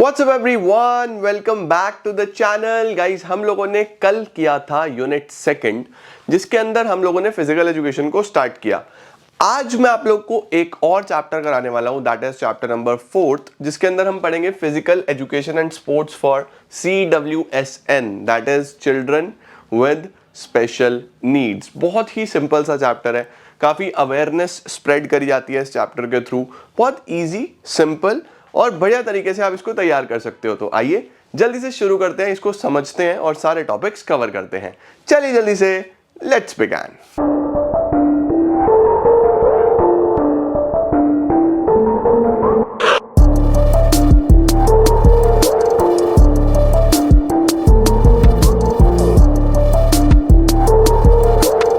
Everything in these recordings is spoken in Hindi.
WhatsApp everyone, welcome back to the channel. Guys, हम लोगों ने कल किया था यूनिट सेकंड, जिसके अंदर हम लोगों ने फिजिकल एजुकेशन को स्टार्ट किया। आज मैं आप लोग को एक और चैप्टर कराने वाला हूं, दैट इज चैप्टर नंबर 4, जिसके अंदर हम पढ़ेंगे physical education and sports for CWSN, that is children with special needs. बहुत ही सिंपल सा चैप्टर है, काफी अवेयरनेस स्प्रेड करी जाती है इस चैप्टर के थ्रू। बहुत इजी, सिंपल और बढ़िया तरीके से आप इसको तैयार कर सकते हो। तो आइए जल्दी से शुरू करते हैं, इसको समझते हैं और सारे टॉपिक्स कवर करते हैं। चलिए जल्दी से लेट्स बिगिन।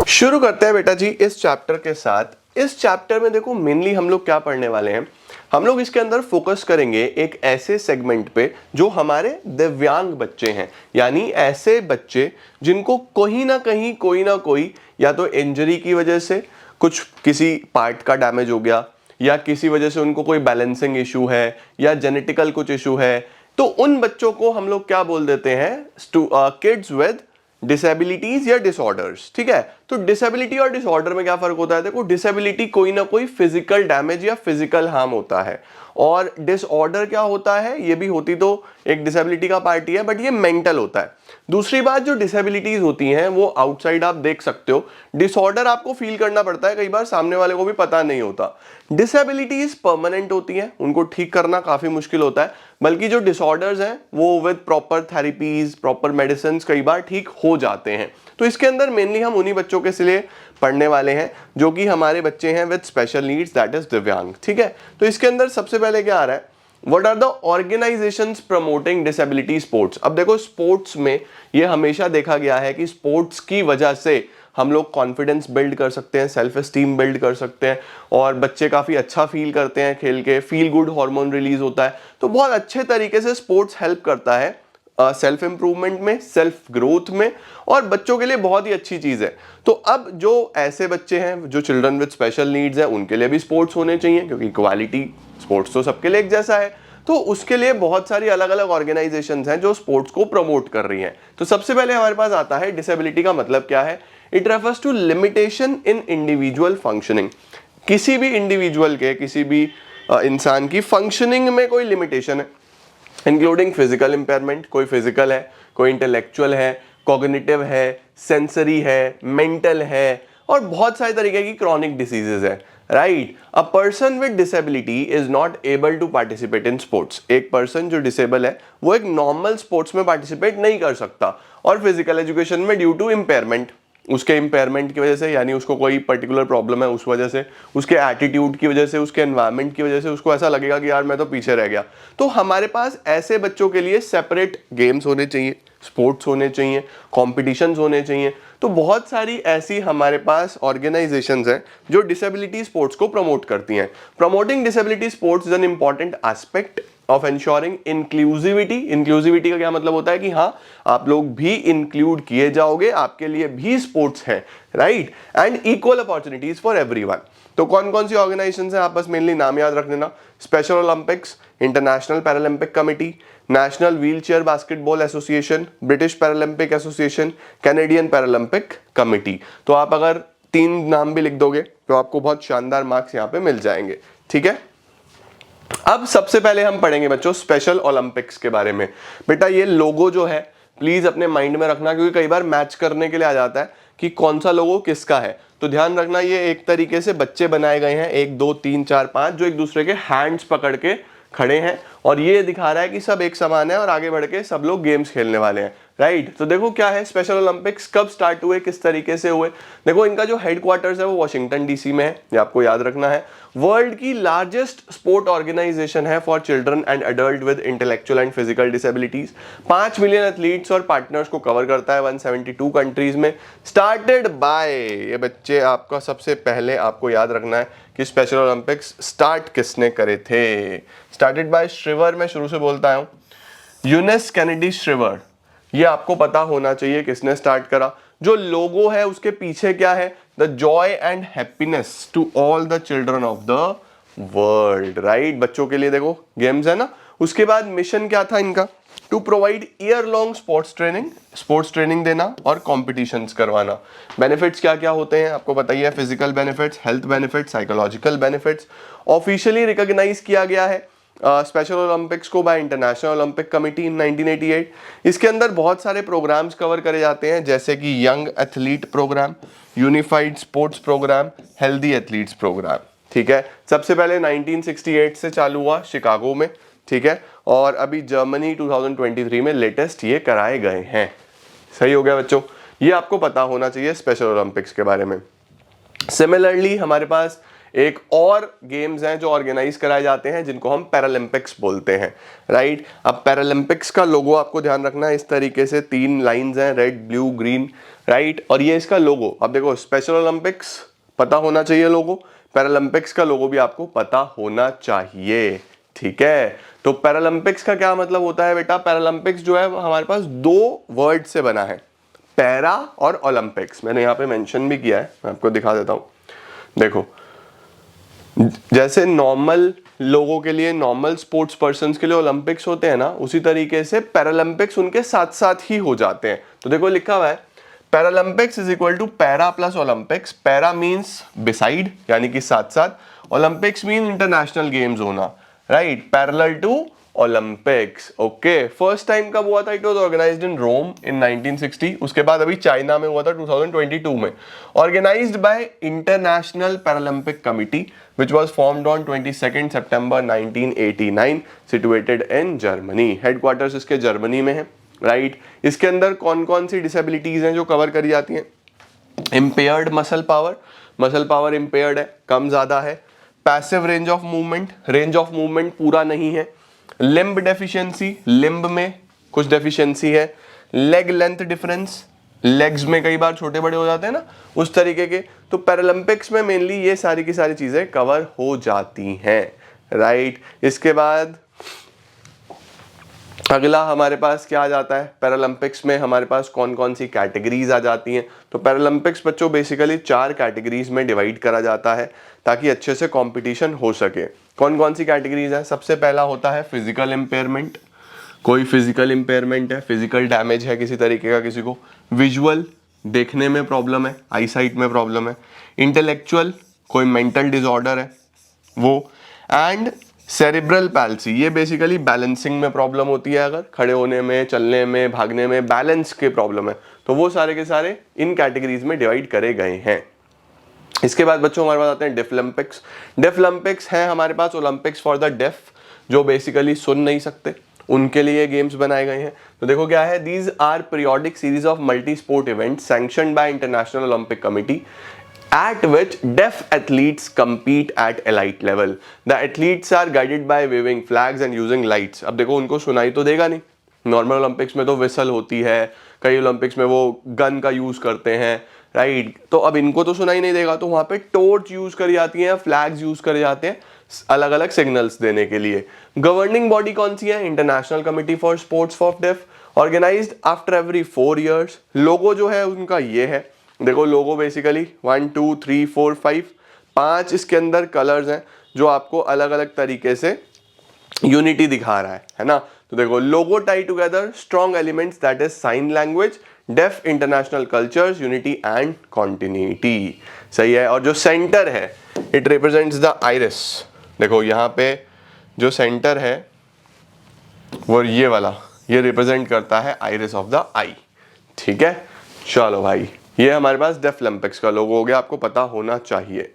शुरू करते हैं बेटा जी इस चैप्टर के साथ। इस चैप्टर में देखो मेनली हम लोग क्या पढ़ने वाले हैं। हम लोग इसके अंदर फोकस करेंगे एक ऐसे सेगमेंट पे जो हमारे दिव्यांग बच्चे हैं, यानी ऐसे बच्चे जिनको कहीं ना कहीं कोई ना कोई या तो इंजरी की वजह से कुछ किसी पार्ट का डैमेज हो गया, या किसी वजह से उनको कोई बैलेंसिंग इशू है, या जेनेटिकल कुछ इशू है। तो उन बच्चों को हम लोग क्या बोल देते हैं, किड्स विद डिसेबिलिटीज या डिसऑर्डर्स। ठीक है, तो डिसेबिलिटी और डिसऑर्डर में क्या फर्क होता है? देखो, डिसेबिलिटी कोई ना कोई फिजिकल डैमेज या फिजिकल हार्म होता है, और डिसऑर्डर क्या होता है, ये भी होती तो एक डिसेबिलिटी का पार्ट ही है, बट ये मेंटल होता है। दूसरी बात, जो डिसेबिलिटीज होती हैं वो आउटसाइड आप देख सकते हो, डिसऑर्डर आपको फील करना पड़ता है, कई बार सामने वाले को भी पता नहीं होता। डिसेबिलिटीज परमानेंट होती हैं, उनको ठीक करना काफी मुश्किल होता है, बल्कि जो डिसऑर्डर्स हैं वो with proper therapies, proper medicine कई बार ठीक हो जाते हैं। तो इसके अंदर मेनली हम उन्हीं बच्चों के लिए पढ़ने वाले हैं जो कि हमारे बच्चे हैं with special needs, that is दिव्यांग। ठीक है, तो इसके अंदर सबसे पहले क्या आ रहा है, what are the organisations promoting disability sports. अब देखो, स्पोर्ट्स में ये हमेशा देखा गया है कि स्पोर्ट्स की वजह से हम लोग कॉन्फिडेंस बिल्ड कर सकते हैं, सेल्फ एस्टीम बिल्ड कर सकते हैं, और बच्चे काफी अच्छा फील करते हैं खेल के, फील गुड हार्मोन रिलीज होता है। तो बहुत अच्छे तरीके से स्पोर्ट्स हेल्प करता है सेल्फ इंप्रूवमेंट में, सेल्फ ग्रोथ में, और बच्चों के लिए बहुत ही अच्छी चीज है। तो अब जो ऐसे बच्चे हैं जो चिल्ड्रन विद स्पेशल नीड्स है, उनके लिए भी स्पोर्ट्स होने चाहिए, क्योंकि इक्वालिटी, स्पोर्ट्स तो सबके लिए एक जैसा है। तो उसके लिए बहुत सारी अलग अलग ऑर्गेनाइजेशंस हैं जो स्पोर्ट्स को प्रमोट कर रही हैं। तो सबसे पहले हमारे पास आता है डिसेबिलिटी का मतलब क्या है। It refers to limitation in individual functioning. किसी भी इंडिविजुअल के, किसी भी इंसान की फंक्शनिंग में कोई लिमिटेशन है, इंक्लूडिंग फिजिकल इंपेयरमेंट, कोई फिजिकल है, कोई इंटेलेक्चुअल है, कॉग्निटिव है, सेंसरी है, मेंटल है, और बहुत सारे तरीके की क्रॉनिक डिसीजेज है। Right, a person with disability is not able to participate in sports. एक पर्सन जो डिसेबल है वो एक नॉर्मल स्पोर्ट्स में पार्टिसिपेट नहीं कर सकता। और फिजिकल एजुकेशन में ड्यू टू इंपेयरमेंट, उसके इंपेयरमेंट की वजह से, यानी उसको कोई पर्टिकुलर प्रॉब्लम है, उस वजह से, उसके एटीट्यूड की वजह से, उसके एनवायरनमेंट की वजह से उसको ऐसा लगेगा कि यार मैं तो पीछे रह गया। तो हमारे पास ऐसे बच्चों के लिए सेपरेट गेम्स होने चाहिए, स्पोर्ट्स होने चाहिए, कॉम्पिटिशन्स होने चाहिए। तो बहुत सारी ऐसी हमारे पास ऑर्गेनाइजेशंस हैं जो डिसेबिलिटी स्पोर्ट्स को प्रमोट करती हैं। Promoting disability sports is an important aspect of ensuring inclusivity. Inclusivity का क्या मतलब होता है कि हाँ, आप लोग भी इंक्लूड किए जाओगे, आपके लिए भी स्पोर्ट्स है, right, and equal opportunities for everyone. तो कौन कौन सी ऑर्गेनाइजेशंस हैं, आप बस मेनली नाम याद रख लेना। Special Olympics, international Paralympic committee, national wheelchair basketball association, British Paralympic association, Canadian Paralympic committee. तो आप अगर 3 नाम भी लिख दोगे तो आपको बहुत शानदार मार्क्स यहाँ पे मिल जाएंगे। ठीक है, अब सबसे पहले हम पढ़ेंगे बच्चों स्पेशल ओलंपिक्स के बारे में। बेटा, ये लोगो जो है प्लीज अपने माइंड में रखना, क्योंकि कई बार मैच करने के लिए आ जाता है कि कौन सा लोगो किसका है। तो ध्यान रखना, ये एक तरीके से बच्चे बनाए गए हैं, 1 2 3 4 5, जो एक दूसरे के हैंड्स पकड़ के खड़े हैं, और ये दिखा रहा है कि सब एक समान है और आगे बढ़ के सब लोग गेम्स खेलने वाले हैं। राइट, तो देखो क्या है, स्पेशल ओलंपिक्स कब स्टार्ट हुए, किस तरीके से हुए। देखो, इनका जो हेडक्वार्टर्स है वो वॉशिंगटन डीसी में है, ये आपको याद रखना है। वर्ल्ड की लार्जेस्ट स्पोर्ट ऑर्गेनाइजेशन है for children and adult with intellectual and physical disabilities. 5 million athletes और पार्टनर्स को कवर करता है 172 कंट्रीज में। स्टार्टेड बाय, ये बच्चे आपका सबसे पहले आपको याद रखना है कि स्पेशल ओलंपिक्स स्टार्ट किसने करे थे। स्टार्टेड बाय श्रिवर, मैं शुरू से बोलता हूं, यूनिस कैनेडी श्रिवर। ये आपको पता होना चाहिए किसने स्टार्ट करा। जो लोगो है उसके पीछे क्या है, the joy and happiness to all the children of the world. Right, बच्चों के लिए देखो गेम्स है ना, उसके बाद मिशन क्या था इनका, to provide year long sports training देना और कॉम्पिटिशन्स करवाना। बेनिफिट्स क्या क्या होते हैं आपको बताइए, physical benefits, health benefits, psychological benefits. Officially recognise किया गया है स्पेशल ओलंपिक्स को by International Olympic Committee in 1988। इसके अंदर बहुत सारे प्रोग्राम्स कवर करे जाते हैं, जैसे कि young athlete programme, unified sports programme, healthy athletes programme. ठीक है, सबसे पहले 1968 से चालू हुआ शिकागो में, ठीक है, और अभी जर्मनी 2023 में लेटेस्ट ये कराए गए हैं। सही हो गया बच्चों, ये आपको पता होना चाहिए स्पेशल ओलंपिक्स के बारे में। सिमिलरली हमारे पास एक और गेम्स हैं जो ऑर्गेनाइज कराए जाते हैं, जिनको हम पैरालंपिक्स बोलते हैं, राइट। अब पैरालंपिक्स का लोगो आपको ध्यान रखना है, इस तरीके से 3 लाइंस हैं, रेड ब्लू ग्रीन, राइट, और ये इसका लोगो। अब देखो, स्पेशल ओलंपिक्स पता होना चाहिए लोगो, पैरालंपिक्स का लोगो भी आपको पता होना चाहिए, ठीक है। तो पैरालंपिक्स का क्या मतलब होता है बेटा, पैरालंपिक्स जो है हमारे पास 2 वर्ड से बना है, पैरा और ओलंपिक्स। मैंने यहाँ पे मेंशन भी किया है, मैं आपको दिखा देता हूँ। देखो, जैसे नॉर्मल लोगों के लिए, नॉर्मल स्पोर्ट्स पर्सन्स के लिए ओलंपिक्स होते हैं ना, उसी तरीके से पैरालंपिक्स उनके साथ साथ ही हो जाते हैं। तो देखो लिखा हुआ है, Paralympics is equal to para plus Olympics. Para means beside, यानी कि साथ साथ, ओलंपिक्स मीन इंटरनेशनल गेम्स होना, right, parallel to Olympics. Okay, first time कब हुआ था, it was organised in Rome in 1960। उसके बाद अभी चाइना में हुआ था 2022 में, organised by International Paralympic Committee which was formed on 22 September 1989, situated in Germany। Headquarters इसके जर्मनी में है, राइट। इसके अंदर कौन कौन सी डिसेबिलिटीज हैं जो कवर करी जाती हैं, इम्पेयर्ड मसल पावर इम्पेयर्ड है, कम ज्यादा है। पैसिव रेंज ऑफ मूवमेंट पूरा नहीं है। लिम्ब डेफिशिएंसी, लिम्ब में कुछ डेफिशिएंसी है। लेग लेंथ डिफरेंस, लेग्स में कई बार छोटे बड़े हो जाते हैं ना, उस तरीके के। तो पैरालंपिक्स में मेनली ये सारी की सारी चीजें कवर हो जाती हैं, राइट। इसके बाद अगला हमारे पास क्या आ जाता है, पैरालंपिक्स में हमारे पास कौन कौन सी कैटेगरीज आ जाती हैं। तो पैरालंपिक्स बच्चों बेसिकली 4 कैटेगरीज में डिवाइड करा जाता है, ताकि अच्छे से कंपटीशन हो सके। कौन कौन सी कैटेगरीज हैं, सबसे पहला होता है फिजिकल इम्पेयरमेंट, कोई फिजिकल इम्पेयरमेंट है, फिजिकल डैमेज है किसी तरीके का किसी को। विजुअल, देखने में प्रॉब्लम है, आई साइट में प्रॉब्लम है। इंटेलेक्चुअल, कोई मेंटल डिसऑर्डर है वो। एंड सेरिब्रल पैल्सी, ये बेसिकली बैलेंसिंग में प्रॉब्लम होती है, अगर खड़े होने में, चलने में, भागने में बैलेंस के प्रॉब्लम है, तो वो सारे के सारे इन कैटेगरीज में डिवाइड करे गए हैं। इसके बाद बच्चों हमारे पास आते हैं डेफलंपिक्स। डेफलंपिक्स है हमारे पास ओलंपिक्स फॉर द डेफ, जो बेसिकली सुन नहीं सकते, उनके लिए गेम्स बनाए गए हैं। तो देखो क्या है, these are periodic series of multi sport event sanctioned by International Olympic Committee at which deaf athletes compete at elite level. The athletes are guided by waving flags and using lights. अब देखो उनको सुनाई तो देगा नहीं, नॉर्मल ओलंपिक्स में तो विसल होती है, कई ओलंपिक्स में वो गन का यूज करते हैं, राइट। तो अब इनको तो सुनाई नहीं देगा, तो वहां पे टॉर्च यूज करी जाती है, फ्लैग्स यूज करे जाते हैं अलग अलग सिग्नल्स देने के लिए। गवर्निंग बॉडी कौन सी है, International Committee for Sports for Deaf, organised after every 4 years। Logo जो है उनका ये है, देखो लोगो बेसिकली 1 2 3 4 5 इसके अंदर कलर्स हैं, जो आपको अलग अलग तरीके से यूनिटी दिखा रहा है ना। तो देखो, लोगो tie together strong elements that is sign language, deaf international cultures, unity and continuity. सही है। और जो सेंटर है, इट रिप्रेजेंट्स द आइरिस। देखो यहाँ पे जो सेंटर है वो ये वाला, ये रिप्रेजेंट करता है आइरिस ऑफ द आई, ठीक है। चलो भाई, ये हमारे पास डेफलंपिक्स का लोगो हो गया, आपको पता होना चाहिए।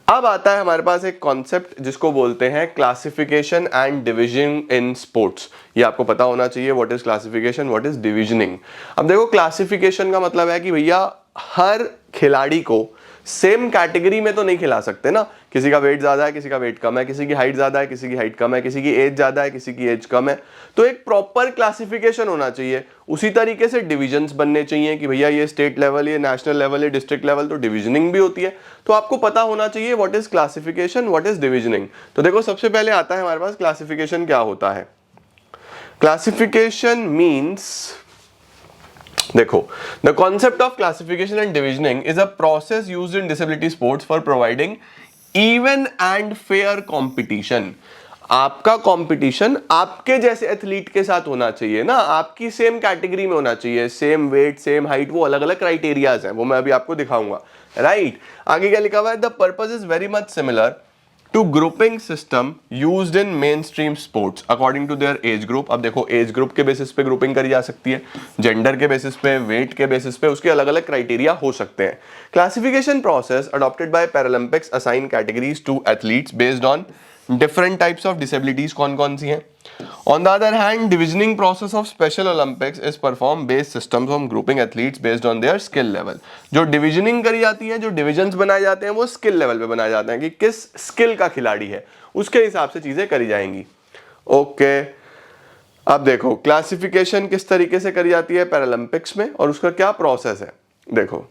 अब आता है हमारे पास एक कॉन्सेप्ट जिसको बोलते हैं classification and division in sports. ये आपको पता होना चाहिए, what is classification, what is डिविजनिंग। अब देखो, क्लासिफिकेशन का मतलब है कि भैया हर खिलाड़ी को सेम कैटेगरी में तो नहीं खिला सकते ना, किसी का वेट ज्यादा है, किसी का वेट कम है, किसी की हाइट ज्यादा है, किसी की हाइट कम है, किसी की एज ज्यादा है, किसी की एज कम है। तो एक प्रॉपर क्लासिफिकेशन होना चाहिए। उसी तरीके से डिविजन्स बनने चाहिए कि भैया ये स्टेट लेवल, ये नेशनल लेवल, ये डिस्ट्रिक्ट लेवल, तो डिविजनिंग भी होती है। तो आपको पता होना चाहिए what is classification, what is डिविजनिंग। तो देखो, सबसे पहले आता है हमारे पास क्लासिफिकेशन क्या होता है। क्लासिफिकेशन मीन्स, देखो, the concept of classification and divisioning is a process used in disability sports for providing even and fair competition। आपका कंपटीशन आपके जैसे एथलीट के साथ होना चाहिए ना, आपकी सेम कैटेगरी में होना चाहिए, सेम वेट सेम हाइट, वो अलग अलग क्राइटेरियाज हैं, वो मैं अभी आपको दिखाऊंगा, राइट। आगे क्या लिखा हुआ है, the purpose is very much similar to grouping system used in main stream sports according to their age group. अब देखो एज ग्रुप के बेसिस पे ग्रुपिंग करी जा सकती है, जेंडर के बेसिस पे, वेट के बेसिस पे, उसके अलग अलग क्राइटेरिया हो सकते हैं। Classification process adopted by Paralympics assign categories to athletes based on different types of disabilities कौन कौन सी हैं। On the other hand divisioning process of Special Olympics is perform based systems on grouping athletes based on their skill level. जो डिविजनिंग करी जाती है, जो डिविजन्स बनाए जाते हैं, वो स्किल लेवल पे बनाए जाते हैं कि किस स्किल का खिलाड़ी है, उसके हिसाब से चीजें करी जाएंगी। ओके, अब देखो क्लासिफिकेशन किस तरीके से करी जाती है पैरालंपिक्स में और उसका क्या प्रोसेस है। देखो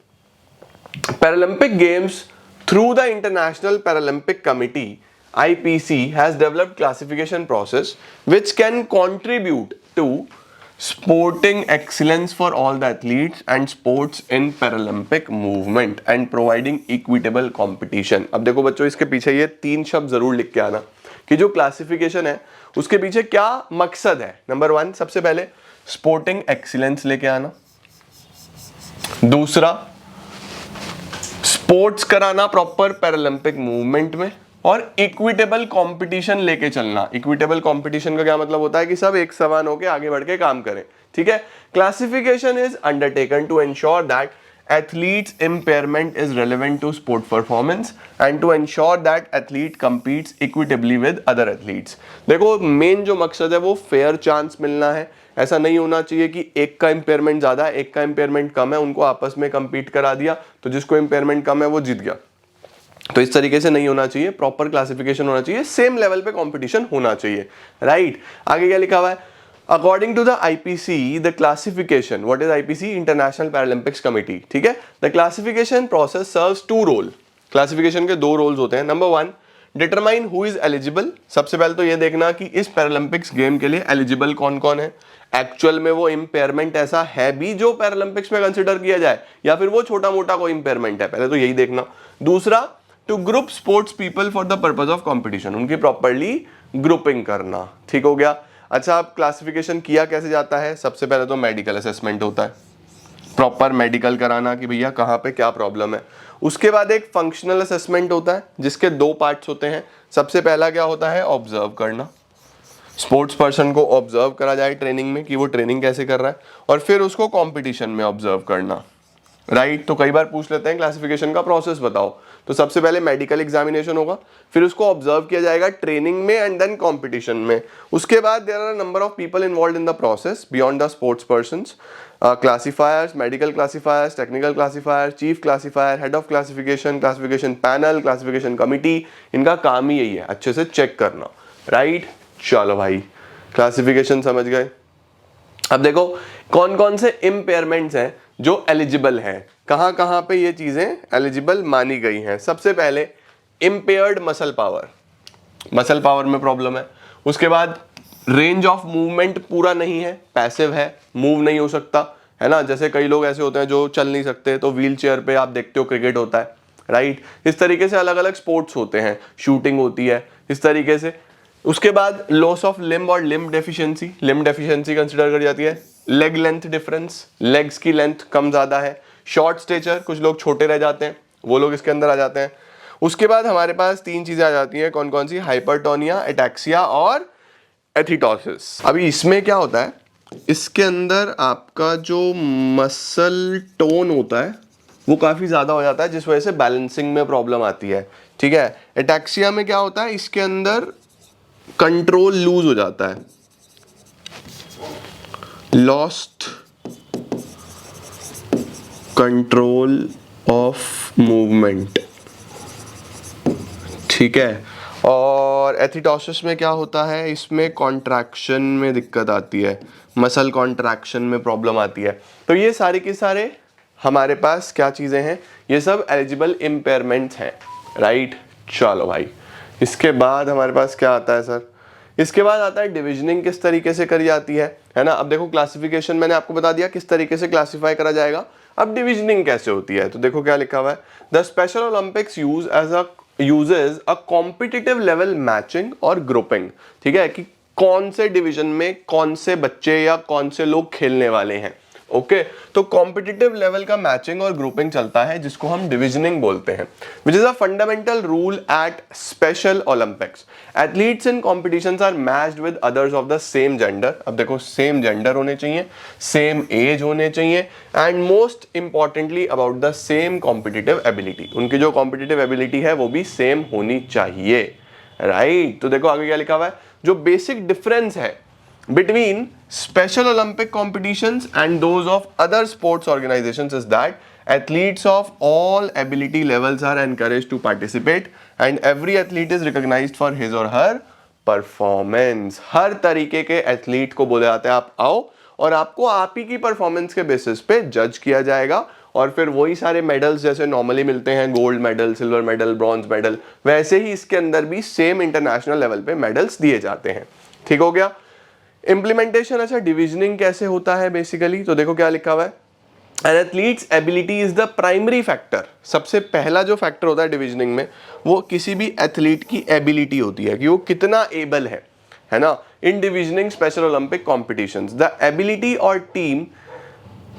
Paralympic games through the international Paralympic committee IPC has developed classification process which can contribute to sporting excellence for all the athletes and sports in Paralympic movement and providing equitable competition। अब देखो बच्चों इसके पीछे ये 3 शब्द जरूर लिख के आना कि जो क्लासिफिकेशन है उसके पीछे क्या मकसद है। नंबर 1 सबसे पहले स्पोर्टिंग एक्सीलेंस लेके आना, दूसरा स्पोर्ट्स कराना प्रॉपर पैरालंपिक मूवमेंट में, और इक्विटेबल कंपटीशन लेके चलना। इक्विटेबल कंपटीशन का क्या मतलब होता है कि सब एक समान होकर आगे बढ़ के काम करें, ठीक है। Classification is undertaken to ensure that athletes impairment is relevant to sport performance and to ensure that athlete competes equitably with other athletes। देखो मेन जो मकसद है वो फेयर चांस मिलना है। ऐसा नहीं होना चाहिए कि एक का इम्पेयरमेंट ज्यादा है एक का इम्पेयरमेंट कम है, उनको आपस में कंपीट करा दिया तो जिसको इम्पेयरमेंट कम है वो जीत गया। तो इस तरीके से नहीं होना चाहिए, प्रॉपर क्लासिफिकेशन होना चाहिए, सेम लेवल पे कंपटीशन होना चाहिए, राइट। आगे क्या लिखा हुआ है, according to the IPC the classification, what is IPC, International Paralympics Committee, ठीक है। The classification process serves 2 role. Classification के 2 रोल्स होते हैं। Number 1 determine who is eligible. सबसे पहले तो ये देखना कि इस पैरालंपिक्स गेम के लिए एलिजिबल कौन कौन है, एक्चुअल में वो इंपेयरमेंट ऐसा है भी जो पैरालंपिक्स में कंसिडर किया जाए या फिर वो छोटा मोटा कोई इंपेयरमेंट है, पहले तो यही देखना। दूसरा to group sports people for the purpose of competition, उनकी प्रॉपर्ली ग्रुपिंग करना, ठीक हो गया। अच्छा अब क्लासिफिकेशन किया कैसे जाता है, सबसे पहले तो मेडिकल असेसमेंट होता है, प्रॉपर मेडिकल कराना कि भैया कहाँ पे क्या प्रॉब्लम है। उसके बाद एक फंक्शनल असेसमेंट होता है जिसके 2 पार्ट्स होते हैं। सबसे पहला क्या होता है, ऑब्जर्व करना, स्पोर्ट्स पर्सन को ऑब्जर्व करा जाए ट्रेनिंग में कि वो ट्रेनिंग कैसे कर रहा है, और फिर उसको कॉम्पिटिशन में ऑब्जर्व करना, राइट। तो कई बार पूछ लेते हैं क्लासिफिकेशन का प्रोसेस बताओ, तो सबसे पहले मेडिकल एग्जामिनेशन होगा, फिर उसको ऑब्जर्व किया जाएगा ट्रेनिंग में एंड देन कंपटीशन में। उसके बाद there are number of people involved in the process beyond the sports persons, classifiers, medical classifiers, technical classifier, chief classifier, head of classification, classification panel, classification committee. इनका काम ही यही है अच्छे से चेक करना, राइट। चलो भाई क्लासिफिकेशन समझ गए। अब देखो कौन कौन से इम्पेयरमेंट्स हैं जो एलिजिबल हैं, कहां कहां पे ये चीजें एलिजिबल मानी गई हैं। सबसे पहले impaired muscle power, muscle power में प्रॉब्लम है। उसके बाद रेंज ऑफ मूवमेंट पूरा नहीं है, पैसिव है, मूव नहीं हो सकता, है ना। जैसे कई लोग ऐसे होते हैं जो चल नहीं सकते, तो व्हील चेयर पे आप देखते हो क्रिकेट होता है, राइट। इस तरीके से अलग अलग स्पोर्ट्स होते हैं, शूटिंग होती है, इस तरीके से। उसके बाद लॉस ऑफ लिम्ब और limb deficiency, limb deficiency consider कर जाती है। लेग लेंथ डिफरेंस, लेग्स की लेंथ कम ज्यादा है। शॉर्ट स्टेचर, कुछ लोग छोटे रह जाते हैं, वो लोग इसके अंदर आ जाते हैं। उसके बाद हमारे पास 3 चीजें आ जाती हैं, कौन कौन सी, हाइपरटोनिया, एटैक्सिया और एथिटोसिस। अभी इसमें क्या होता है, इसके अंदर आपका जो मसल टोन होता है वो काफी ज्यादा हो जाता है, जिस वजह से बैलेंसिंग में प्रॉब्लम आती है, ठीक है। एटैक्सिया में क्या होता है, इसके अंदर कंट्रोल लूज हो जाता है, लॉस्ट कंट्रोल ऑफ मूवमेंट, ठीक है। और एथिटोसिस में क्या होता है, इसमें कॉन्ट्रैक्शन में दिक्कत आती है, मसल कॉन्ट्रैक्शन में प्रॉब्लम आती है। तो ये सारे के सारे हमारे पास क्या चीजें हैं, ये सब एलिजिबल इम्पेयरमेंट्स हैं, राइट। चलो भाई इसके बाद हमारे पास क्या आता है सर, इसके बाद आता है डिविजनिंग किस तरीके से करी जाती है ना। अब देखो क्लासिफिकेशन मैंने आपको बता दिया किस तरीके से क्लासिफाई करा जाएगा, अब डिविजनिंग कैसे होती है। तो देखो क्या लिखा हुआ है, the Special Olympics use as a uses a competitive level matching और ग्रुपिंग, ठीक है, कि कौन से डिवीजन में कौन से बच्चे या कौन से लोग खेलने वाले हैं। ओके तो कॉम्पिटिटिव लेवल का मैचिंग और ग्रुपिंग चलता है जिसको हम डिविजनिंग बोलते हैं, which is a fundamental rule at Special Olympics. Athletes in competitions are matched with others of the same gender. अब देखो सेम जेंडर होने चाहिए, सेम एज होने चाहिए and most importantly about the same competitive ability. उनकी जो कॉम्पिटिटिव एबिलिटी है वो भी सेम होनी चाहिए, राइट। तो देखो आगे क्या लिखा हुआ है, जो बेसिक डिफरेंस है between special Olympic competitions and those of other sports organizations is that athletes of all ability levels are encouraged to participate and every athlete is recognized for his or her performance। हर तरीके के एथलीट को बोले जाते हैं आप आओ और आपको आप ही की परफॉर्मेंस के बेसिस पे जज किया जाएगा और फिर वही सारे मेडल्स जैसे नॉर्मली मिलते हैं, gold medal, silver medal, bronze medal, वैसे ही इसके अंदर भी सेम इंटरनेशनल लेवल पे मेडल्स दिए जाते हैं। ठीक हो गया। इंप्लीमेंटेशन, अच्छा डिविजनिंग कैसे होता है बेसिकली, तो देखो क्या लिखा हुआ है, N athletes ability is the primary factor. सबसे पहला जो फैक्टर होता है डिविजनिंग में वो किसी भी एथलीट की एबिलिटी होती है कि वो कितना एबल है ना। In divisioning special Olympic competitions the ability और team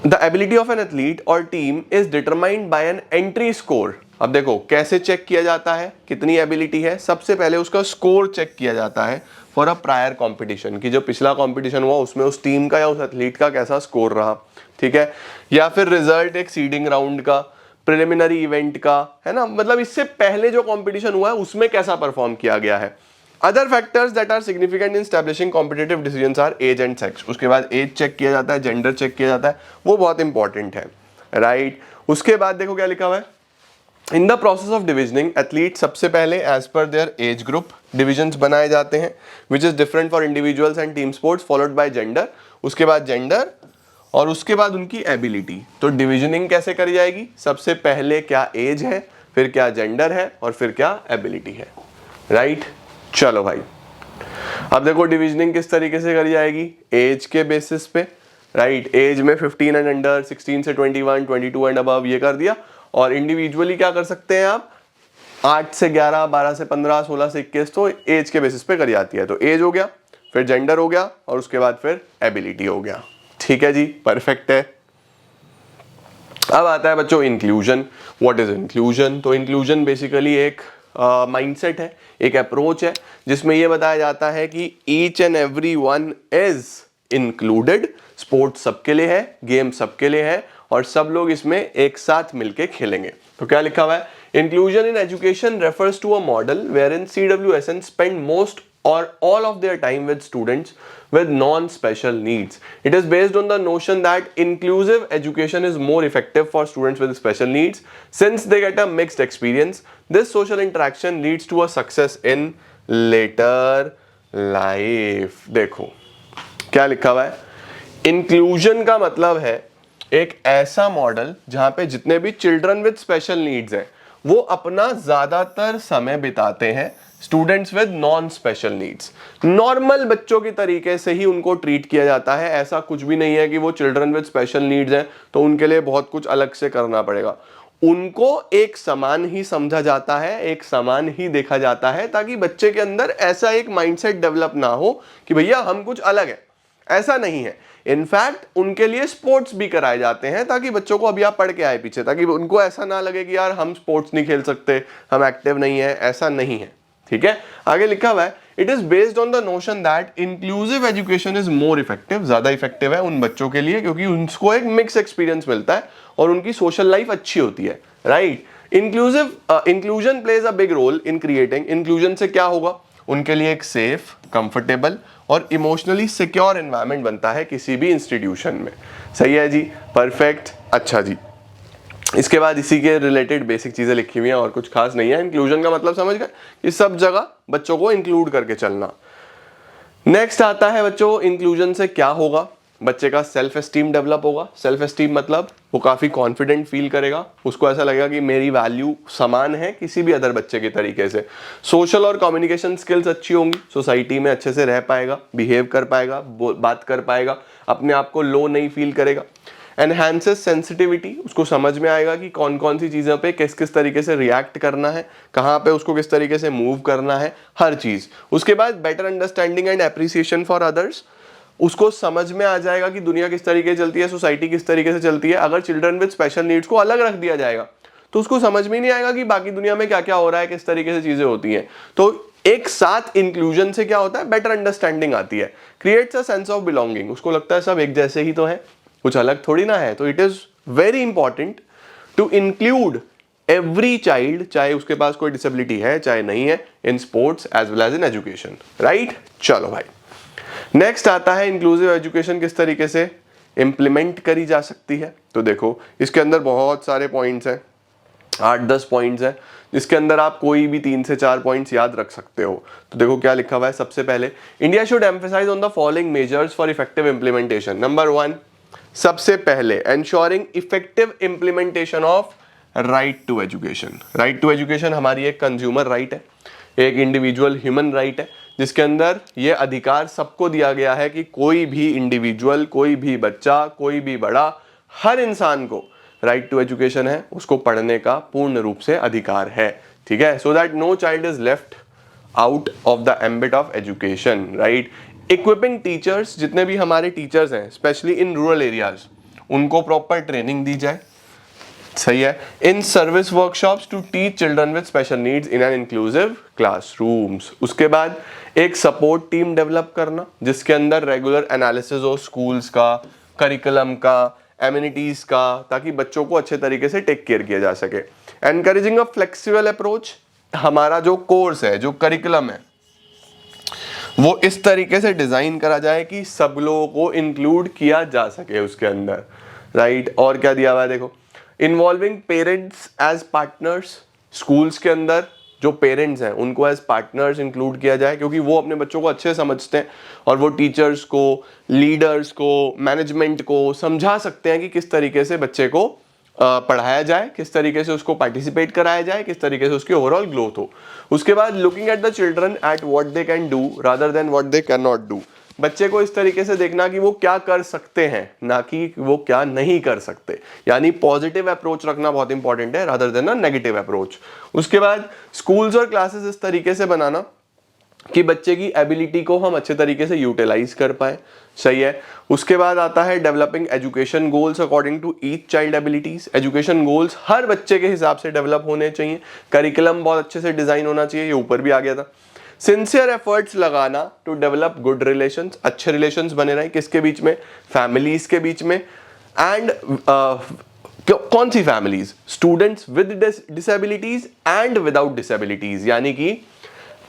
the ability of an athlete और team is determined by an entry score. अब देखो कैसे चेक किया जाता है कितनी एबिलिटी है, सबसे पहले उसका स्कोर चेक किया जाता है फॉर अ प्रायर कंपटीशन, कि जो पिछला कंपटीशन हुआ उसमें उस टीम का या उस एथलीट का कैसा स्कोर रहा, ठीक है, या फिर रिजल्ट एक सीडिंग राउंड का, प्रिलिमिनरी इवेंट का, है ना, मतलब इससे पहले जो कंपटीशन हुआ है उसमें कैसा परफॉर्म किया गया है। Other factors that are significant in establishing competitive decisions are age and sex. उसके बाद एज चेक किया जाता है, जेंडर चेक किया जाता है, वो बहुत इंपॉर्टेंट है, राइट। उसके बाद देखो क्या लिखा हुआ है, इन द प्रोसेस ऑफ डिविजनिंग एथलीट सबसे पहले as per there age group divisions बनाए जाते हैं which is different for individuals and team sports followed by gender. उसके बाद जेंडर और उसके बाद उनकी एबिलिटी। तो डिविजनिंग कैसे करी जाएगी, सबसे पहले क्या एज है, फिर क्या जेंडर है और फिर क्या एबिलिटी है, राइट। चलो भाई अब देखो डिविजनिंग किस तरीके से करी जाएगी, एज के बेसिस पे, राइट। एज में 15 एंड अंडर, 16 से 21, 22 एंड अबव ये कर दिया। और इंडिविजुअली क्या कर सकते हैं आप, 8 से 11, 12 से 15, 16 से 21, तो एज के बेसिस पे करी जाती है। तो एज हो गया, फिर जेंडर हो गया और उसके बाद फिर एबिलिटी हो गया। ठीक है जी, परफेक्ट है। अब आता है बच्चों इंक्लूजन। व्हाट इज इंक्लूजन, तो इंक्लूजन बेसिकली एक माइंडसेट है, एक अप्रोच है जिसमें यह बताया जाता है कि each and every one is included. Sports सबके लिए है, गेम सबके लिए है और सब लोग इसमें एक साथ मिलके खेलेंगे। तो क्या लिखा हुआ है, inclusion in education refers to a model where in CWSN spend most or all of their time with students with non-special needs. It is based on the notion that inclusive education is more effective for students with special needs since they get a mixed experience. This social interaction leads to a success in later life. देखो क्या लिखा हुआ है, इंक्लूजन का मतलब है एक ऐसा मॉडल जहां पे जितने भी चिल्ड्रन विद स्पेशल नीड्स हैं वो अपना ज्यादातर समय बिताते हैं students with non special needs. Normal बच्चों की तरीके से ही उनको ट्रीट किया जाता है। ऐसा कुछ भी नहीं है कि वो चिल्ड्रन विद स्पेशल नीड्स हैं तो उनके लिए बहुत कुछ अलग से करना पड़ेगा। उनको एक समान ही समझा जाता है, एक समान ही देखा जाता है ताकि बच्चे के अंदर ऐसा एक माइंडसेट डेवलप ना हो कि भैया हम कुछ अलग है, ऐसा नहीं है। इनफैक्ट उनके लिए स्पोर्ट्स भी कराए जाते हैं ताकि बच्चों को अभी आप पढ़ के आए पीछे, ताकि उनको ऐसा ना लगे कि यार हम स्पोर्ट्स नहीं खेल सकते, हम एक्टिव नहीं है, ऐसा नहीं है। ठीक है, आगे लिखा हुआ है it is based on the notion that inclusive education is more effective. ज्यादा इफेक्टिव है उन बच्चों के लिए क्योंकि उनको एक मिक्स एक्सपीरियंस मिलता है और उनकी सोशल लाइफ अच्छी होती है, right. Inclusion plays a big role in creating. Inclusion से क्या होगा, उनके लिए एक सेफ, कंफर्टेबल और इमोशनली सिक्योर एनवायरनमेंट बनता है किसी भी इंस्टीट्यूशन में। सही है जी, परफेक्ट। अच्छा जी, इसके बाद इसी के रिलेटेड बेसिक चीजें लिखी हुई हैं और कुछ खास नहीं है। इंक्लूजन का मतलब समझ गए कि सब जगह बच्चों को इंक्लूड करके चलना। नेक्स्ट आता है बच्चों इंक्लूजन से क्या होगा, बच्चे का सेल्फ एस्टीम डेवलप होगा। सेल्फ एस्टीम मतलब वो काफी कॉन्फिडेंट फील करेगा, उसको ऐसा लगेगा कि मेरी वैल्यू समान है किसी भी अदर बच्चे के तरीके से। सोशल और कम्युनिकेशन स्किल्स अच्छी होंगी, सोसाइटी में अच्छे से रह पाएगा, बिहेव कर पाएगा, बात कर पाएगा, अपने आप को लो नहीं फील करेगा। एनहांसेस सेंसिटिविटी, उसको समझ में आएगा कि कौन कौन सी चीज़ों पे किस किस तरीके से रिएक्ट करना है, कहाँ पे उसको किस तरीके से मूव करना है, हर चीज़। उसके बाद better understanding and appreciation for others, उसको समझ में आ जाएगा कि दुनिया किस तरीके से चलती है, सोसाइटी किस तरीके से चलती है। अगर चिल्ड्रन विद स्पेशल नीड्स को अलग रख दिया जाएगा तो उसको समझ में नहीं आएगा कि बाकी दुनिया में क्या क्या हो रहा है, किस तरीके से चीजें होती हैं। तो एक साथ इंक्लूजन से क्या होता है, बेटर अंडरस्टैंडिंग आती है, creates a sense of belonging, उसको लगता है सब एक जैसे ही तो है, कुछ अलग थोड़ी ना है। तो it is very important to include every child, चाहे उसके पास कोई डिसेबिलिटी है चाहे नहीं है, in sports as well as in education, right. चलो भाई, नेक्स्ट आता है इंक्लूसिव एजुकेशन किस तरीके से इंप्लीमेंट करी जा सकती है। तो देखो इसके अंदर बहुत सारे पॉइंट्स हैं, 8-10 पॉइंट्स हैं, जिसके अंदर आप कोई भी 3 से 4 पॉइंट्स याद रख सकते हो। तो देखो क्या लिखा हुआ है, सबसे पहले India should emphasise on the following measures for effective implementation. Number 1, सबसे पहले ensuring effective implementation of right to education. Right to education हमारी एक कंज्यूमर राइट है, एक इंडिविजुअल ह्यूमन राइट है, जिसके अंदर ये अधिकार सबको दिया गया है कि कोई भी इंडिविजुअल, कोई भी बच्चा, कोई भी बड़ा, हर इंसान को राइट टू एजुकेशन है, उसको पढ़ने का पूर्ण रूप से अधिकार है, ठीक है। So that no child is left out of the ambit of education, right. Equipping teachers, जितने भी हमारे टीचर्स हैं स्पेशली इन रूरल एरियाज, उनको प्रॉपर ट्रेनिंग दी जाए, सही है। In service workshops to teach children with special needs in an inclusive classrooms. उसके बाद एक सपोर्ट टीम डेवलप करना, जिसके अंदर रेगुलर एनालिसिस हो स्कूल्स का, करिकुलम का, एमिनिटीज का, ताकि बच्चों को अच्छे तरीके से टेक केयर किया जा सके। एनकरेजिंग अ फ्लेक्सिबल अप्रोच, हमारा जो कोर्स है, जो करिकुलम है, वो इस तरीके से डिजाइन करा जाए कि सब लोगों को इंक्लूड किया जा सके उसके अंदर, राइट। और क्या दिया हुआ है देखो, involving parents as partners, schools के अंदर जो पेरेंट्स हैं उनको एज पार्टनर्स इंक्लूड किया जाए, क्योंकि वो अपने बच्चों को अच्छे समझते हैं और वो टीचर्स को, लीडर्स को, मैनेजमेंट को समझा सकते हैं कि किस तरीके से बच्चे को पढ़ाया जाए, किस तरीके से उसको पार्टिसिपेट कराया जाए, किस तरीके से उसकी ओवरऑल ग्रोथ हो। उसके बाद looking at the children at what they can do rather than what they can not do, बच्चे को इस तरीके से देखना कि वो क्या कर सकते हैं, ना कि वो क्या नहीं कर सकते, यानी पॉजिटिव अप्रोच रखना बहुत इंपॉर्टेंट है rather than a negative approach. उसके बाद स्कूल्स और क्लासेस इस तरीके से बनाना कि बच्चे की एबिलिटी को हम अच्छे तरीके से यूटिलाइज कर पाए, सही है। उसके बाद आता है developing education goals according to each child abilities. Education goals हर बच्चे के हिसाब से डेवलप होने चाहिए, करिकुलम बहुत अच्छे से डिजाइन होना चाहिए, ये ऊपर भी आ गया था। सिंसियर एफर्ट्स लगाना टू डेवलप गुड रिलेशंस, अच्छे रिलेशंस बने रहे, किसके बीच में, फैमिलीज के बीच में। एंड कौन सी families, students with disabilities and without disabilities, यानी कि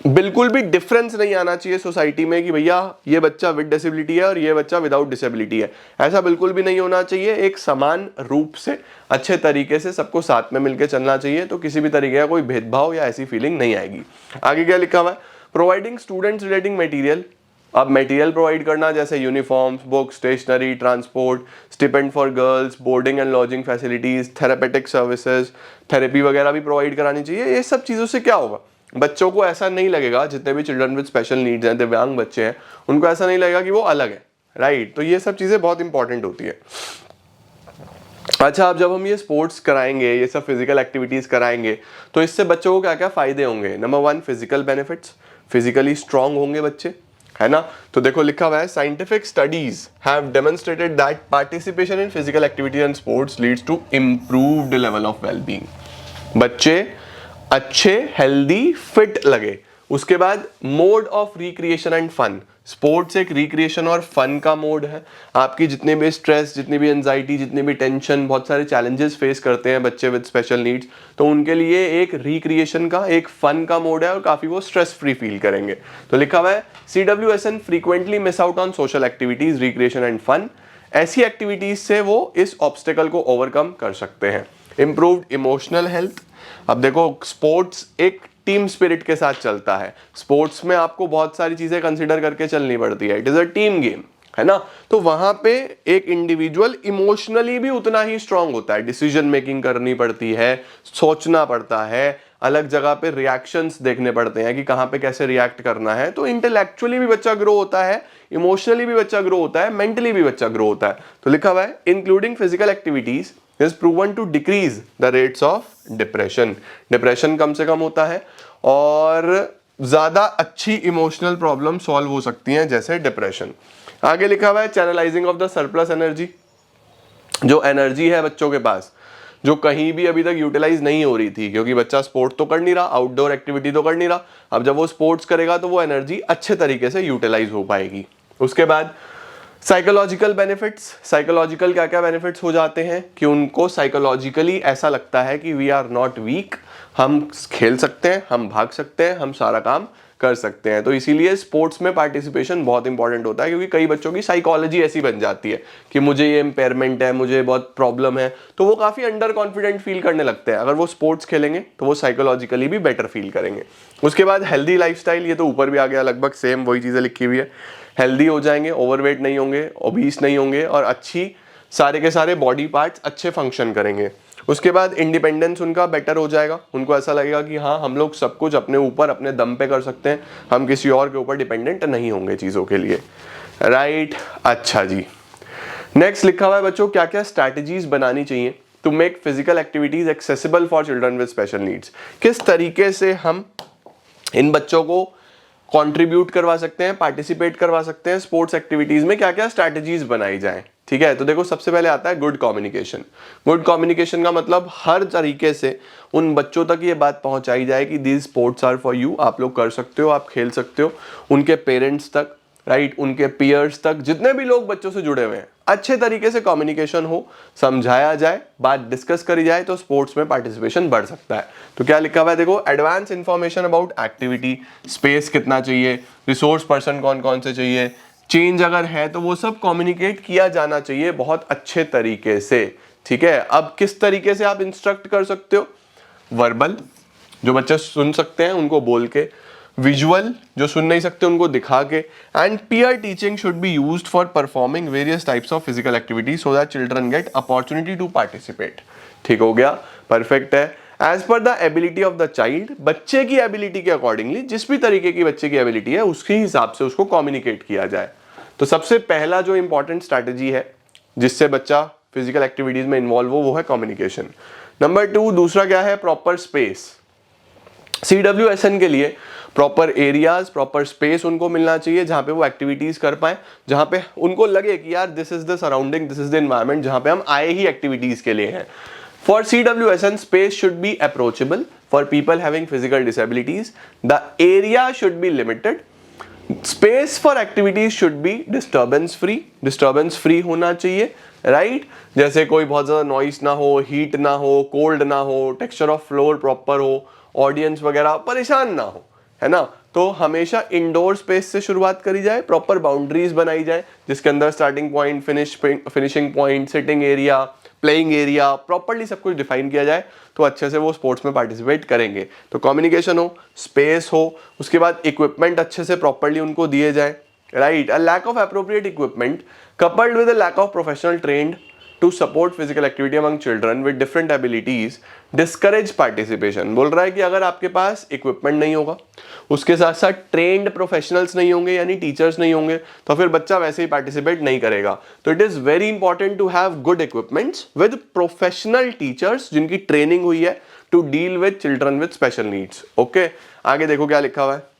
बिल्कुल भी डिफरेंस नहीं आना चाहिए सोसाइटी में कि भैया ये बच्चा विद डिसेबिलिटी है और ये बच्चा विदाउट डिसेबिलिटी है, ऐसा बिल्कुल भी नहीं होना चाहिए। एक समान रूप से अच्छे तरीके से सबको साथ में मिलकर चलना चाहिए, तो किसी भी तरीके का कोई भेदभाव या ऐसी फीलिंग नहीं आएगी। आगे क्या लिखा हुआ है, प्रोवाइडिंग स्टूडेंट्स रिलेटिंग मटेरियल, अब मटेरियल प्रोवाइड करना जैसे uniforms, books, stationery, transport, stipend for girls, boarding and lodging facilities, therapeutic services, therapy वगैरह भी प्रोवाइड करानी चाहिए। ये सब चीज़ों से क्या होगा, बच्चों को ऐसा नहीं लगेगा, जितने भी चिल्ड्रन विद स्पेशल नीड्स हैं, दिव्यांग बच्चे हैं, उनको ऐसा नहीं लगेगा कि वो अलग है, राइट। तो ये सब चीज़ें बहुत इंपॉर्टेंट होती है। अच्छा, अब जब हम ये स्पोर्ट्स कराएंगे, ये सब फिजिकल एक्टिविटीज कराएंगे, तो इससे बच्चों को क्या क्या फायदे होंगे। Number 1, physical benefits, physically strong होंगे बच्चे, है ना। तो देखो लिखा हुआ है, scientific studies have demonstrated that participation in physical activity and sports leads to improved level of wellbeing, बच्चे अच्छे, हेल्दी, फिट लगे। उसके बाद mode of recreation and fun, sports एक रिक्रिएशन और फन का मोड है। आपकी जितने भी स्ट्रेस, जितनी भी एंजाइटी, जितनी भी टेंशन, बहुत सारे चैलेंजेस फेस करते हैं बच्चे विद स्पेशल नीड्स, तो उनके लिए एक रिक्रिएशन का, एक फन का मोड है और काफी वो स्ट्रेस फ्री फील करेंगे। तो लिखा हुआ है, CWSN frequently miss out on social activities, recreation and fun. ऐसी एक्टिविटीज से वो इस ऑब्स्टेकल को ओवरकम कर सकते हैं। इंप्रूव्ड इमोशनल हेल्थ, अब देखो स्पोर्ट्स एक टीम स्पिरिट के साथ चलता है, स्पोर्ट्स में आपको बहुत सारी चीजें कंसीडर करके चलनी पड़ती है, it is a team game, है ना। तो वहां पे एक इंडिविजुअल इमोशनली भी उतना ही स्ट्रांग होता है, डिसीजन मेकिंग करनी पड़ती है, सोचना पड़ता है, अलग जगह पे रिएक्शंस देखने पड़ते हैं कि कहां पे कैसे रिएक्ट करना है। तो इंटेलेक्चुअली भी बच्चा ग्रो होता है, इमोशनली भी बच्चा ग्रो होता है, मेंटली भी बच्चा ग्रो होता है। तो लिखा हुआ है including physical activities is proven to decrease the rates of depression. Depression कम से कम होता है और ज्यादा अच्छी इमोशनल प्रॉब्लम सॉल्व हो सकती हैं, जैसे डिप्रेशन। आगे लिखा हुआ है channelising of the surplus energy. जो एनर्जी है बच्चों के पास, जो कहीं भी अभी तक यूटिलाइज नहीं हो रही थी, क्योंकि बच्चा स्पोर्ट तो कर नहीं रहा, आउटडोर एक्टिविटी तो कर नहीं रहा, अब जब वो स्पोर्ट्स करेगा तो वो एनर्जी अच्छे तरीके से यूटिलाइज हो पाएगी। उसके बाद साइकोलॉजिकल बेनिफिट्स। साइकोलॉजिकल क्या क्या बेनिफिट्स हो जाते हैं कि उनको साइकोलॉजिकली ऐसा लगता है कि वी आर नॉट वीक, हम खेल सकते हैं, हम भाग सकते हैं, हम सारा काम कर सकते हैं। तो इसीलिए स्पोर्ट्स में पार्टिसिपेशन बहुत इंपॉर्टेंट होता है, क्योंकि कई बच्चों की साइकोलॉजी ऐसी बन जाती है कि मुझे ये इम्पेयरमेंट है, मुझे बहुत प्रॉब्लम है, तो वो काफ़ी अंडर कॉन्फिडेंट फील करने लगते हैं। अगर वो स्पोर्ट्स खेलेंगे तो वो साइकोलॉजिकली भी बेटर फील करेंगे। उसके बाद हेल्दी लाइफस्टाइल, ये तो ऊपर भी आ गया, लगभग सेम वही चीज़ें लिखी हुई है। हेल्दी हो जाएंगे, ओवरवेट नहीं होंगे, ओबीस नहीं होंगे, और अच्छी सारे के सारे बॉडी पार्ट्स अच्छे फंक्शन करेंगे। उसके बाद इंडिपेंडेंस उनका बेटर हो जाएगा, उनको ऐसा लगेगा कि हाँ हम लोग सब कुछ अपने ऊपर अपने दम पे कर सकते हैं, हम किसी और के ऊपर डिपेंडेंट नहीं होंगे चीज़ों के लिए, राइट। अच्छा जी, नेक्स्ट लिखा हुआ है बच्चों क्या क्या स्ट्रैटेजीज बनानी चाहिए to make physical activities accessible for children with special needs. किस तरीके से हम इन बच्चों को कंट्रीब्यूट करवा सकते हैं, पार्टिसिपेट करवा सकते हैं स्पोर्ट्स एक्टिविटीज में, क्या क्या स्ट्रैटेजीज बनाई जाए। ठीक है, तो देखो सबसे पहले आता है गुड कम्युनिकेशन। गुड कम्युनिकेशन का मतलब हर तरीके से उन बच्चों तक ये बात पहुंचाई जाए कि these sports are for you, आप लोग कर सकते हो, आप खेल सकते हो। उनके पेरेंट्स तक, राइट, उनके पीयर्स तक, जितने भी लोग बच्चों से जुड़े हुए हैं, अच्छे तरीके से कम्युनिकेशन हो, समझाया जाए, बात डिस्कस करी जाए, तो स्पोर्ट्स में पार्टिसिपेशन बढ़ सकता है। तो क्या लिखा हुआ है देखो, advance information about activity, space कितना चाहिए, रिसोर्स पर्सन कौन कौन से चाहिए, चेंज अगर है तो वो सब कम्युनिकेट किया जाना चाहिए बहुत अच्छे तरीके से। ठीक है, अब किस तरीके से आप इंस्ट्रक्ट कर सकते हो, वर्बल, जो बच्चे सुन सकते हैं उनको बोल के, विजुअल, जो सुन नहीं सकते उनको दिखा के, and peer teaching should be used for performing various types of physical activities so that children get opportunity to participate. ठीक हो गया, परफेक्ट है। As per the ability of the child, बच्चे की एबिलिटी के अकॉर्डिंगली, जिस भी तरीके की बच्चे की एबिलिटी है उसके हिसाब से उसको कम्युनिकेट किया जाए। तो सबसे पहला जो इंपॉर्टेंट स्ट्रैटेजी है जिससे बच्चा फिजिकल एक्टिविटीज में इन्वॉल्व हो, वो है कम्युनिकेशन। नंबर 2, दूसरा क्या है, प्रॉपर स्पेस। CWSN के लिए प्रॉपर एरियाज, प्रॉपर स्पेस उनको मिलना चाहिए जहां पे वो एक्टिविटीज कर पाए, जहां पे उनको लगे कि यार this is the surrounding, this is the environment जहां पे हम आए ही एक्टिविटीज के लिए हैं। For CWSN, space should be approachable for people having physical disabilities, the area should be limited, space for activities should be disturbance free, disturbance free होना चाहिए, राइट। जैसे कोई बहुत ज्यादा नॉइस ना हो, हीट ना हो, कोल्ड ना हो, टेक्सचर ऑफ फ्लोर प्रॉपर हो, ऑडियंस वगैरह परेशान ना हो, है ना। तो हमेशा इंडोर स्पेस से शुरुआत करी जाए, प्रॉपर बाउंड्रीज बनाई जाए जिसके अंदर starting point, finishing point, sitting area, playing area, properly सब कुछ डिफाइन किया जाए, तो अच्छे से वो स्पोर्ट्स में पार्टिसिपेट करेंगे। तो कम्युनिकेशन हो, स्पेस हो, उसके बाद इक्विपमेंट अच्छे से प्रॉपर्ली उनको दिए जाए, right. A lack of appropriate equipment coupled with a lack of professional trained to support physical activity among children with different abilities discourage participation। बोल रहा है कि अगर आपके पास इक्विपमेंट नहीं होगा, उसके साथ साथ ट्रेंड प्रोफेशनल्स नहीं होंगे यानी टीचर्स नहीं होंगे, तो फिर बच्चा वैसे ही पार्टिसिपेट नहीं करेगा। तो it is very important to have good equipments with professional teachers जिनकी ट्रेनिंग हुई है to deal with children with special needs. Okay, आगे देखो क्या लिखा हुआ है,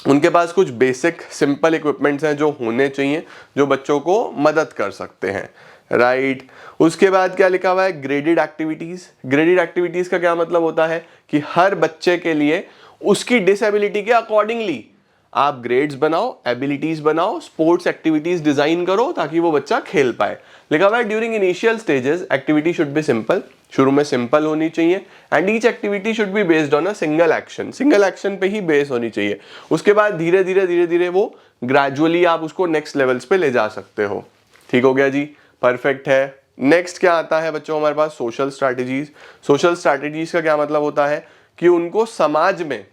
उनके पास कुछ बेसिक सिंपल इक्विपमेंट्स हैं जो होने चाहिए, जो बच्चों को मदद कर सकते हैं, राइट। उसके बाद क्या लिखा हुआ है, ग्रेडेड एक्टिविटीज। ग्रेडेड एक्टिविटीज का क्या मतलब होता है कि हर बच्चे के लिए उसकी डिसेबिलिटी के अकॉर्डिंगली आप ग्रेड्स बनाओ, एबिलिटीज बनाओ, स्पोर्ट्स एक्टिविटीज डिजाइन करो ताकि वो बच्चा खेल पाए। लिखा हुआ है during initial stages activity should be simple, शुरू में सिंपल होनी चाहिए, and each activity should be based on a single action, single action पे ही बेस होनी चाहिए। उसके बाद धीरे धीरे वो ग्रेजुअली आप उसको नेक्स्ट लेवल्स पे ले जा सकते हो। ठीक हो गया जी, परफेक्ट है। नेक्स्ट क्या आता है बच्चों हमारे पास, सोशल स्ट्रैटेजीज। सोशल स्ट्रैटेजीज का क्या मतलब होता है कि उनको समाज में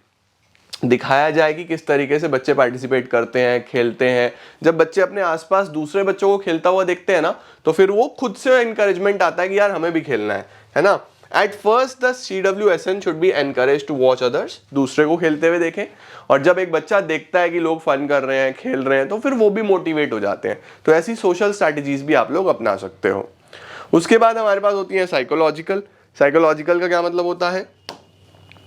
दिखाया जाए कि किस तरीके से बच्चे पार्टिसिपेट करते हैं, खेलते हैं। जब बच्चे अपने आसपास दूसरे बच्चों को खेलता हुआ देखते हैं ना, तो फिर वो खुद से इंकरेजमेंट आता है कि यार हमें भी खेलना है ना। At first the CWSN should be encourage to watch others, दूसरे को खेलते हुए देखें। और जब एक बच्चा देखता है कि लोग फन कर रहे हैं, खेल रहे हैं, तो फिर वो भी मोटिवेट हो जाते हैं। तो ऐसी सोशल स्ट्रैटेजीज भी आप लोग अपना सकते हो। उसके बाद हमारे पास होती है साइकोलॉजिकल। साइकोलॉजिकल का क्या मतलब होता है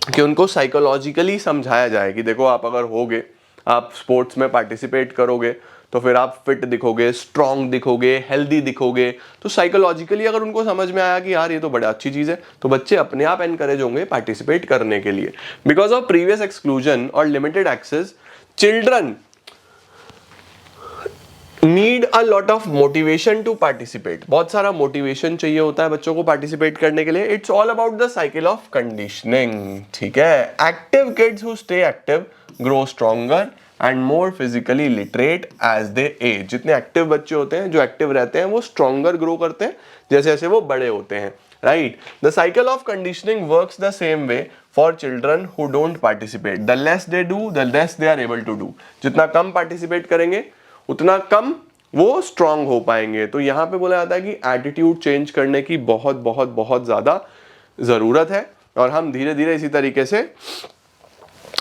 कि उनको साइकोलॉजिकली समझाया जाए कि देखो आप अगर होगे, आप स्पोर्ट्स में पार्टिसिपेट करोगे, तो फिर आप फिट दिखोगे, स्ट्रांग दिखोगे, हेल्दी दिखोगे। तो साइकोलॉजिकली अगर उनको समझ में आया कि यार ये तो बड़ा अच्छी चीज़ है, तो बच्चे अपने आप एनकरेज होंगे पार्टिसिपेट करने के लिए। बिकॉज ऑफ प्रीवियस एक्सक्लूजन और limited access, children need a lot of motivation to participate. बहुत सारा मोटिवेशन चाहिए होता है बच्चों को पार्टिसिपेट करने के लिए। It's all about the cycle of conditioning, ठीक है। Active kids who stay active grow stronger and more physically literate as they age. जितने एक्टिव बच्चे होते हैं, जो एक्टिव रहते हैं, वो स्ट्रॉन्गर ग्रो करते हैं जैसे जैसे वो बड़े होते हैं, right. The cycle of conditioning works the same way for children who don't participate. The less they do, the less they are able to do. जितना कम पार्टिसिपेट करेंगे, उतना कम वो स्ट्रांग हो पाएंगे। तो यहां पे बोला जाता है कि एटीट्यूड चेंज करने की बहुत बहुत बहुत ज्यादा जरूरत है, और हम धीरे धीरे इसी तरीके से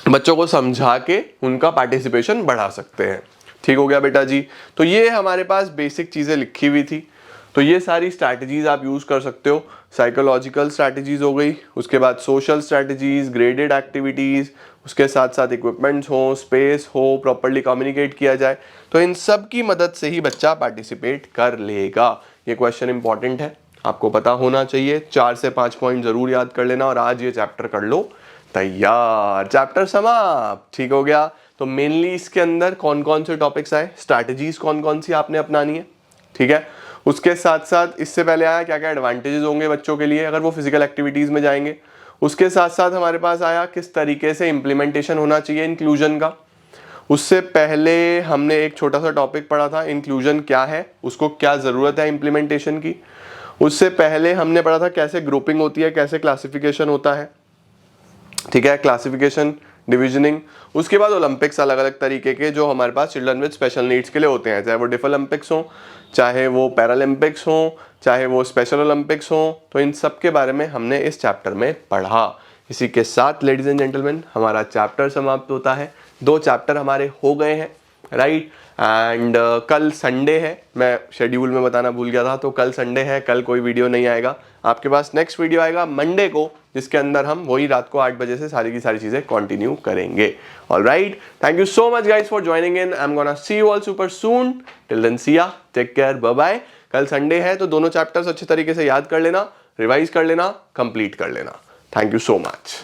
बच्चों को समझा के उनका पार्टिसिपेशन बढ़ा सकते हैं। ठीक हो गया बेटा जी। तो ये हमारे पास बेसिक चीजें लिखी हुई थी। तो ये सारी स्ट्रैटेजीज आप यूज कर सकते हो। साइकोलॉजिकल स्ट्रैटेजीज हो गई, उसके बाद सोशल स्ट्रैटेजीज, ग्रेडेड एक्टिविटीज, उसके साथ साथ इक्विपमेंट्स हो, स्पेस हो, प्रॉपर्ली कम्युनिकेट किया जाए। तो इन सब की मदद से ही बच्चा पार्टिसिपेट कर लेगा। ये क्वेश्चन इंपॉर्टेंट है, आपको पता होना चाहिए। 4 से 5 पॉइंट जरूर याद कर लेना, और आज ये चैप्टर कर लो तैयार। चैप्टर समाप्त, ठीक हो गया। तो मेनली इसके अंदर कौन कौन से टॉपिक्स आए, स्ट्रैटेजीज कौन कौन सी आपने अपनानी है, ठीक है। उसके साथ साथ इससे पहले आया क्या क्या एडवांटेजेस होंगे बच्चों के लिए अगर वो फिजिकल एक्टिविटीज में जाएंगे। उसके साथ साथ हमारे पास आया किस तरीके से इंप्लीमेंटेशन होना चाहिए इंक्लूजन का। उससे पहले हमने एक छोटा सा टॉपिक पढ़ा था, इंक्लूजन क्या है, उसको क्या जरूरत है इंप्लीमेंटेशन की। उससे पहले हमने पढ़ा था कैसे ग्रुपिंग होती है, कैसे क्लासिफिकेशन होता है, ठीक है, क्लासिफिकेशन, डिविजनिंग। उसके बाद ओलंपिक्स अलग अलग तरीके के जो हमारे पास चिल्ड्रन विद स्पेशल नीड्स के लिए होते हैं, चाहे वो डिफ ओलंपिक्स हो, चाहे वो पैरालंपिक्स हो, चाहे वो स्पेशल ओलंपिक्स हो। तो इन सब के बारे में हमने इस चैप्टर में पढ़ा। इसी के साथ लेडीज एंड जेंटलमैन हमारा चैप्टर समाप्त होता है। 2 चैप्टर हमारे हो गए हैं, राइट। एंड कल संडे है, मैं शेड्यूल में बताना भूल गया था, तो कल संडे है, कल कोई वीडियो नहीं आएगा आपके पास। नेक्स्ट वीडियो आएगा मंडे को, जिसके अंदर हम वही रात को 8 बजे से सारी की सारी चीजें कंटिन्यू करेंगे। Alright, thank you so much guys for joining in. I am gonna see you all super soon. Till then see ya, take care, bye bye. कल संडे है तो दोनों चैप्टर्स अच्छे तरीके से याद कर लेना, रिवाइज कर लेना, कंप्लीट कर लेना। Thank you so much.